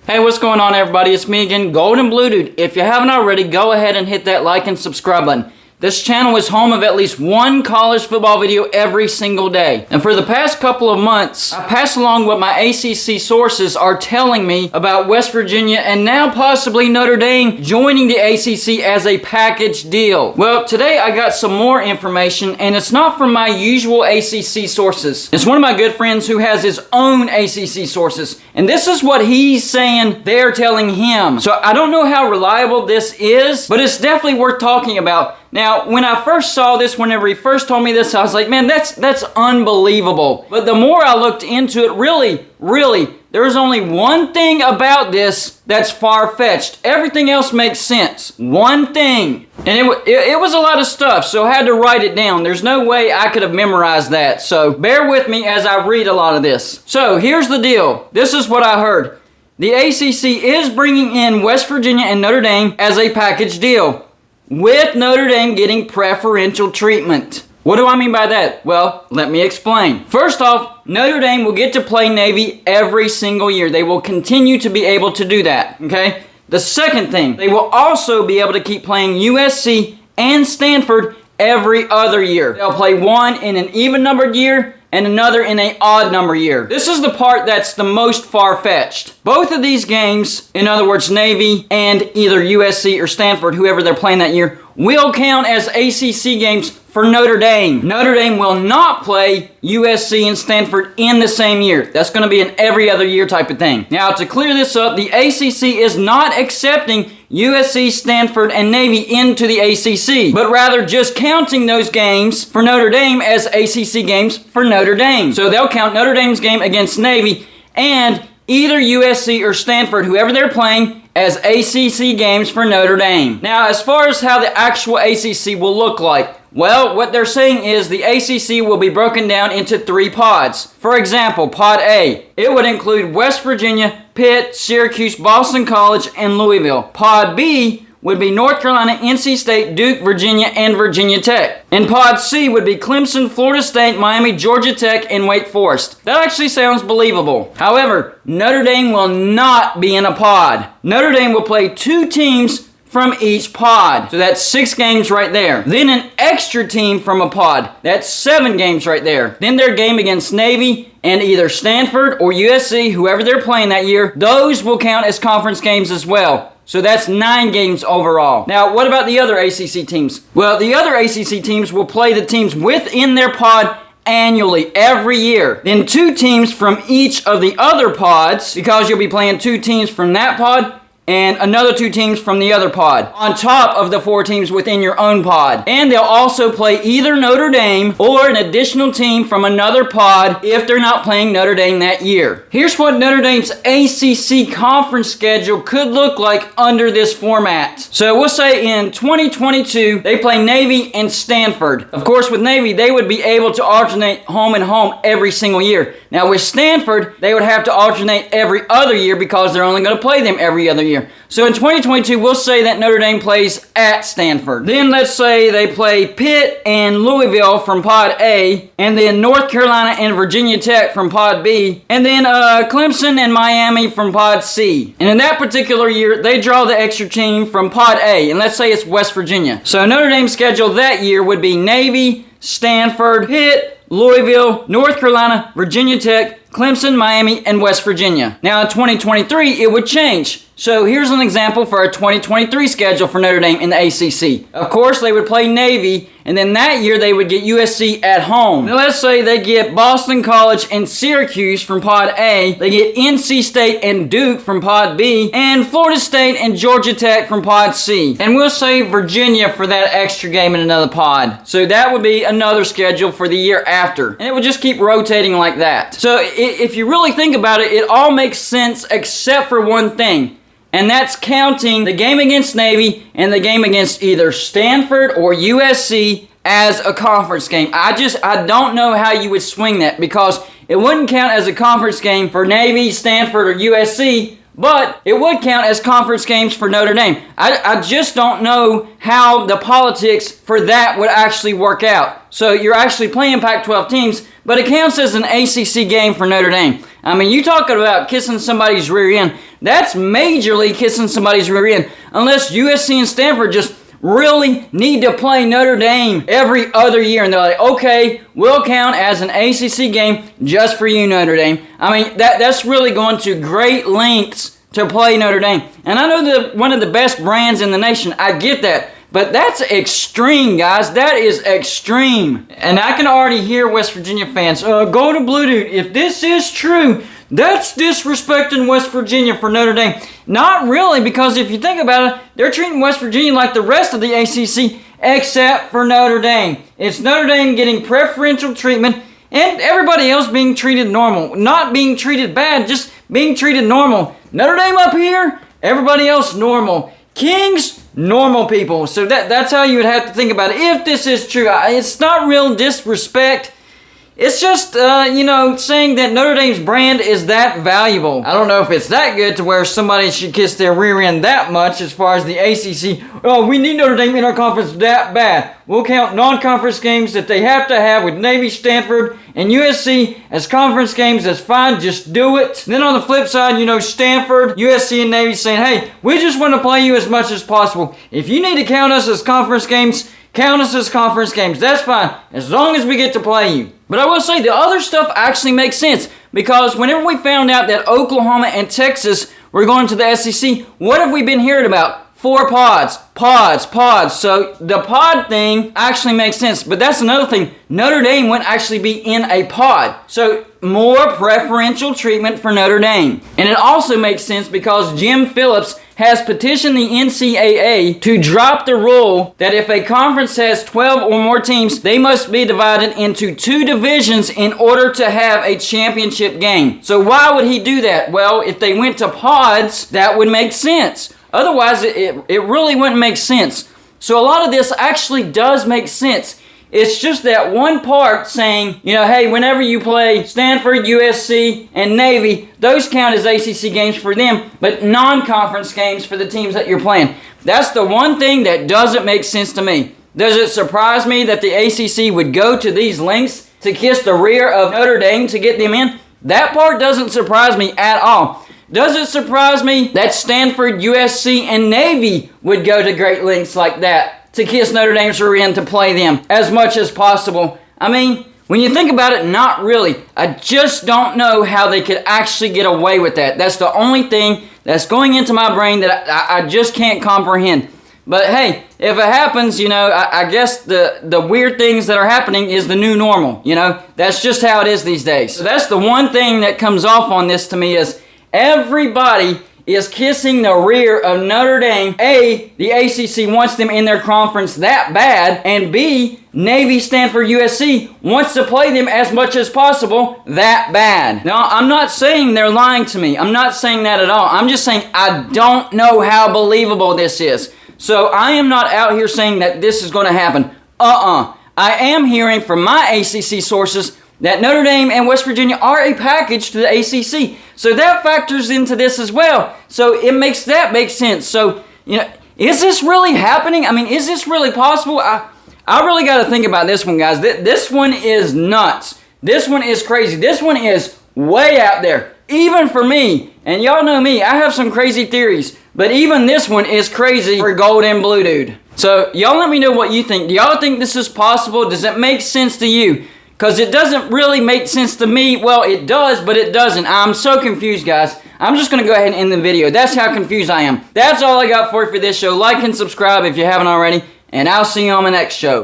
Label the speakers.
Speaker 1: Hey, what's going on, everybody? It's me again, Golden Blue Dude. If you haven't already, go ahead and hit that like and subscribe button. This channel is home of at least one college football video every single day. And for the past couple of months, I passed along what my ACC sources are telling me about West Virginia and now possibly Notre Dame joining the ACC as a package deal. Well, today I got some more information, and it's not from my usual ACC sources. It's one of my good friends who has his own ACC sources, and this is what he's saying they're telling him. So I don't know how reliable this is, but it's definitely worth talking about. Now, when I first saw this, whenever he first told me this, I was like, man, that's unbelievable. But the more I looked into it, really, there's only one thing about this that's far-fetched. Everything else makes sense. One thing. And it was a lot of stuff, so I had to write it down. There's no way I could have memorized that. So bear with me as I read a lot of this. So here's the deal. This is what I heard. The ACC is bringing in West Virginia and Notre Dame as a package deal, with Notre Dame getting preferential treatment. What do I mean by that? Well, let me explain. First off, Notre Dame will get to play Navy every single year. They will continue to be able to do that, okay? The second thing, they will also be able to keep playing USC and Stanford every other year. They'll play one in an even-numbered year and another in an odd-number year. This is the part that's the most far-fetched. Both of these games, in other words, Navy and either USC or Stanford, whoever they're playing that year, will count as ACC games for Notre Dame. Notre Dame will not play USC and Stanford in the same year. That's going to be an every other year type of thing. Now, to clear this up, the ACC is not accepting USC, Stanford, and Navy into the ACC, but rather just counting those games for Notre Dame as ACC games for Notre Dame. So they'll count Notre Dame's game against Navy and either USC or Stanford, whoever they're playing, as ACC games for Notre Dame. Now, as far as how the actual ACC will look like, well, what they're saying is the ACC will be broken down into 3 pods. For example, Pod A, it would include West Virginia, Pitt, Syracuse, Boston College, and Louisville. Pod B would be North Carolina, N.C.State, Duke, Virginia, and Virginia Tech. And Pod C would be Clemson, Florida State, Miami, Georgia Tech, and Wake Forest. That actually sounds believable. However, Notre Dame will not be in a pod. Notre Dame will play 2 teams from each pod. So that's 6 games right there. Then an extra team from a pod. That's 7 games right there. Then their game against Navy and either Stanford or USC, whoever they're playing that year, those will count as conference games as well. So that's 9 games overall. Now, what about the other ACC teams? Well, the other ACC teams will play the teams within their pod annually, every year. Then 2 teams from each of the other pods, because you'll be playing 2 teams from that pod and another 2 teams from the other pod, on top of the 4 teams within your own pod. And they'll also play either Notre Dame or an additional team from another pod if they're not playing Notre Dame that year. Here's what Notre Dame's ACC conference schedule could look like under this format. So we'll say in 2022, they play Navy and Stanford. Of course, with Navy, they would be able to alternate home and home every single year. Now with Stanford, they would have to alternate every other year because they're only going to play them every other year. So in 2022, we'll say that Notre Dame plays at Stanford. Then let's say they play Pitt and Louisville from Pod A, and then North Carolina and Virginia Tech from Pod B, and then Clemson and Miami from Pod C. And in that particular year, they draw the extra team from Pod A, and let's say it's West Virginia. So Notre Dame's schedule that year would be Navy, Stanford, Pitt, Louisville, North Carolina, Virginia Tech, Clemson, Miami, and West Virginia. Now in 2023, it would change. So here's an example for a 2023 schedule for Notre Dame in the ACC. Of course, they would play Navy, and then that year they would get USC at home. Now let's say they get Boston College and Syracuse from Pod A, they get N.C.State and Duke from Pod B, and Florida State and Georgia Tech from Pod C. And we'll say Virginia for that extra game in another pod. So that would be another schedule for the year after. And it would just keep rotating like that. So if you really think about it, it all makes sense except for one thing. And that's counting the game against Navy and the game against either Stanford or USC as a conference game. I don't know how you would swing that, because it wouldn't count as a conference game for Navy, Stanford, or USC, but it would count as conference games for Notre Dame. I just don't know how the politics for that would actually work out. So you're actually playing Pac-12 teams, but it counts as an ACC game for Notre Dame. I mean, you talking about kissing somebody's rear end. That's majorly kissing somebody's rear end. Unless USC and Stanford just really need to play Notre Dame every other year. And they're like, okay, we'll count as an ACC game just for you, Notre Dame. I mean, that's really going to great lengths to play Notre Dame. And I know that one of the best brands in the nation. I get that. But that's extreme, guys. That is extreme. And I can already hear West Virginia fans, Golden Blue Dude, if this is true, that's disrespecting West Virginia for Notre Dame. Not really, because if you think about it, they're treating West Virginia like the rest of the ACC, except for Notre Dame. It's Notre Dame getting preferential treatment, and everybody else being treated normal. Not being treated bad, just being treated normal. Notre Dame up here, everybody else normal. Kings, normal people. So that's how you would have to think about it. If this is true, it's not real disrespect. It's just, saying that Notre Dame's brand is that valuable. I don't know if it's that good to where somebody should kiss their rear end that much as far as the ACC. Oh, we need Notre Dame in our conference that bad. We'll count non-conference games that they have to have with Navy, Stanford, and USC as conference games. That's fine. Just do it. Then on the flip side, Stanford, USC, and Navy saying, hey, we just want to play you as much as possible. If you need to count us as conference games, count us as conference games. That's fine, as long as we get to play you. But I will say, the other stuff actually makes sense, because whenever we found out that Oklahoma and Texas were going to the SEC, what have we been hearing about? 4 pods. So the pod thing actually makes sense. But that's another thing. Notre Dame wouldn't actually be in a pod. So more preferential treatment for Notre Dame. And it also makes sense because Jim Phillips has petitioned the NCAA to drop the rule that if a conference has 12 or more teams, they must be divided into 2 divisions in order to have a championship game. So why would he do that? Well, if they went to pods, that would make sense. Otherwise, it really wouldn't make sense. So a lot of this actually does make sense. It's just that one part saying, hey, whenever you play Stanford, USC, and Navy, those count as ACC games for them, but non-conference games for the teams that you're playing. That's the one thing that doesn't make sense to me. Does it surprise me that the ACC would go to these lengths to kiss the rear of Notre Dame to get them in? That part doesn't surprise me at all. Does it surprise me that Stanford, USC, and Navy would go to great lengths like that to kiss Notre Dame's rear end to play them as much as possible? I mean, when you think about it, not really. I just don't know how they could actually get away with that. That's the only thing that's going into my brain that I just can't comprehend. But hey, if it happens, I guess the weird things that are happening is the new normal. That's just how it is these days. So that's the one thing that comes off on this to me is everybody is kissing the rear of Notre Dame. A, the ACC wants them in their conference that bad, and B, Navy, Stanford, USC wants to play them as much as possible that bad. Now, I'm not saying they're lying to me. I'm not saying that at all. I'm just saying I don't know how believable this is. So I am not out here saying that this is going to happen. I am hearing from my ACC sources that Notre Dame and West Virginia are a package to the ACC. So that factors into this as well. So it makes that make sense. So, is this really happening? I mean, is this really possible? I really got to think about this one, guys. This one is nuts. This one is crazy. This one is way out there. Even for me. And y'all know me. I have some crazy theories. But even this one is crazy for Gold and Blue Dude. So y'all let me know what you think. Do y'all think this is possible? Does it make sense to you? Because it doesn't really make sense to me. Well, it does, but it doesn't. I'm so confused, guys. I'm just going to go ahead and end the video. That's how confused I am. That's all I got for you for this show. Like and subscribe if you haven't already. And I'll see you on the next show.